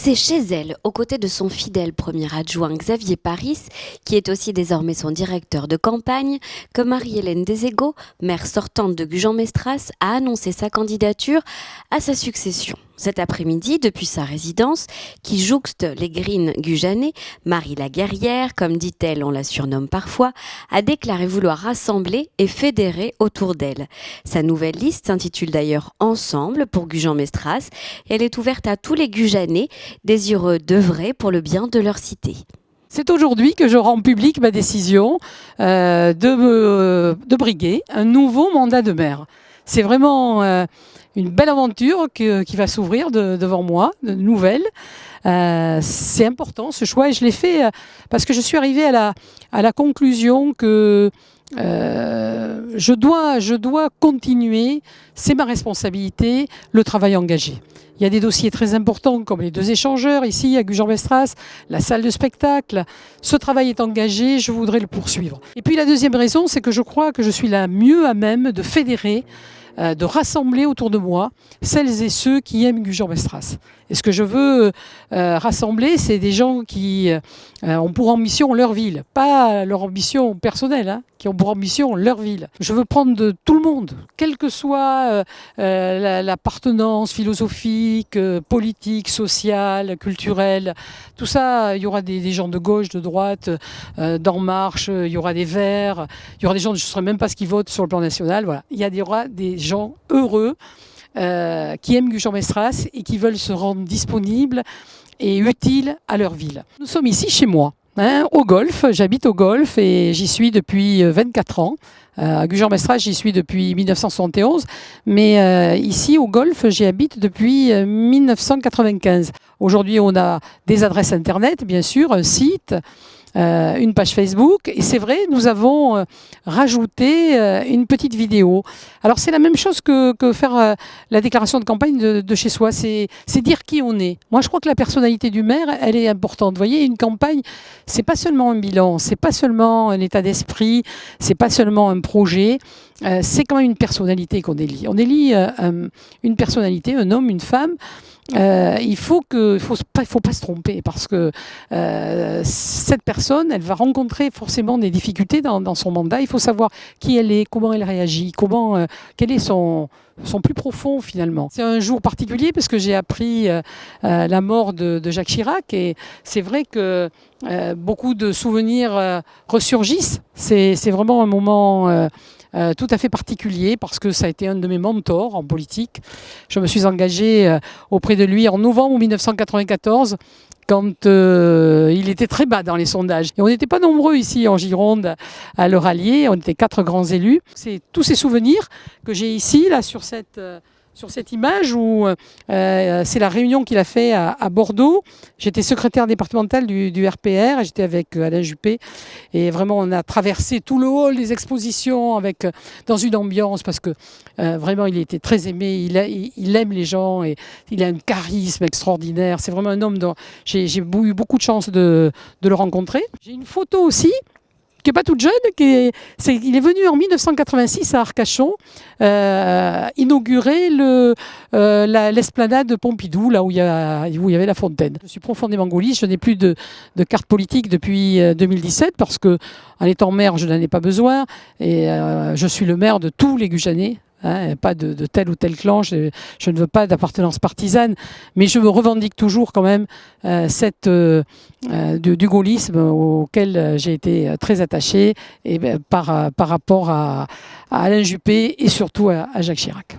C'est chez elle, aux côtés de son fidèle premier adjoint Xavier Paris, qui est aussi désormais son directeur de campagne, que Marie-Hélène Deségo, maire sortante de Gujan-Mestras, a annoncé sa candidature à sa succession. Cet après-midi, depuis sa résidence, qui jouxte les Green gujanais, Marie la guerrière, comme dit-elle, on la surnomme parfois, a déclaré vouloir rassembler et fédérer autour d'elle. Sa nouvelle liste s'intitule d'ailleurs Ensemble pour Gujan-Mestras et elle est ouverte à tous les Gujanais désireux d'œuvrer pour le bien de leur cité. C'est aujourd'hui que je rends publique ma décision de briguer un nouveau mandat de maire. C'est vraiment une belle aventure qui va s'ouvrir devant moi, de nouvelle. C'est important ce choix et je l'ai fait parce que je suis arrivée à la conclusion que je dois continuer, c'est ma responsabilité, le travail engagé. Il y a des dossiers très importants comme les 2 échangeurs ici à Gujan-Mestras, la salle de spectacle. Ce travail est engagé, je voudrais le poursuivre. Et puis la deuxième raison, c'est que je crois que je suis la mieux à même de fédérer, de rassembler autour de moi celles et ceux qui aiment Gujan-Mestras. Et ce que je veux rassembler, c'est des gens qui ont pour ambition leur ville, pas leur ambition personnelle, qui ont pour ambition leur ville. Je veux prendre de tout le monde, quelle que soit l'appartenance philosophique, politique, sociale, culturelle. Tout ça, il y aura des gens de gauche, de droite, d'En Marche, il y aura des Verts, il y aura des gens, je ne saurais même pas ce qu'ils votent sur le plan national. Voilà. Il y aura des gens heureux qui aiment Gujan-Mestras et qui veulent se rendre disponibles et utiles à leur ville. Nous sommes ici chez moi, au Golfe. J'habite au Golfe et j'y suis depuis 24 ans. À Gujan-Mestras, j'y suis depuis 1971, mais ici au Golfe, j'y habite depuis 1995. Aujourd'hui, on a des adresses internet, bien sûr, un site, une page Facebook, et c'est vrai, nous avons rajouté une petite vidéo. Alors c'est la même chose que faire la déclaration de campagne de chez soi, c'est dire qui on est. Moi je crois que la personnalité du maire, elle est importante. Vous voyez, une campagne, c'est pas seulement un bilan, c'est pas seulement un état d'esprit, c'est pas seulement un projet, c'est quand même une personnalité qu'on élit. On élit une personnalité, un homme, une femme. Il faut pas se tromper parce que cette personne, elle va rencontrer forcément des difficultés dans son mandat. Il faut savoir qui elle est, comment elle réagit, quel est son plus profond finalement. C'est un jour particulier parce que j'ai appris la mort de Jacques Chirac et c'est vrai que beaucoup de souvenirs ressurgissent. C'est vraiment un moment tout à fait particulier parce que ça a été un de mes mentors en politique. Je me suis engagée auprès de lui en novembre 1994 quand il était très bas dans les sondages. Et on n'était pas nombreux ici en Gironde à le rallier, on était 4 grands élus. C'est tous ces souvenirs que j'ai ici, là, sur cette image où c'est la réunion qu'il a fait à Bordeaux. J'étais secrétaire départementale du RPR et j'étais avec Alain Juppé. Et vraiment, on a traversé tout le hall des expositions dans une ambiance parce que vraiment, il était très aimé. Il aime les gens et il a un charisme extraordinaire. C'est vraiment un homme dont j'ai eu beaucoup de chance de le rencontrer. J'ai une photo aussi qui n'est pas toute jeune, il est venu en 1986 à Arcachon inaugurer l'esplanade de Pompidou, là où il y avait la fontaine. Je suis profondément gaulliste, je n'ai plus de carte politique depuis 2017 parce que, en étant maire, je n'en ai pas besoin et je suis le maire de tous les Gujanais. Pas de tel ou tel clan, je ne veux pas d'appartenance partisane, mais je me revendique toujours quand même du gaullisme auquel j'ai été très attachée et par rapport à Alain Juppé et surtout à Jacques Chirac.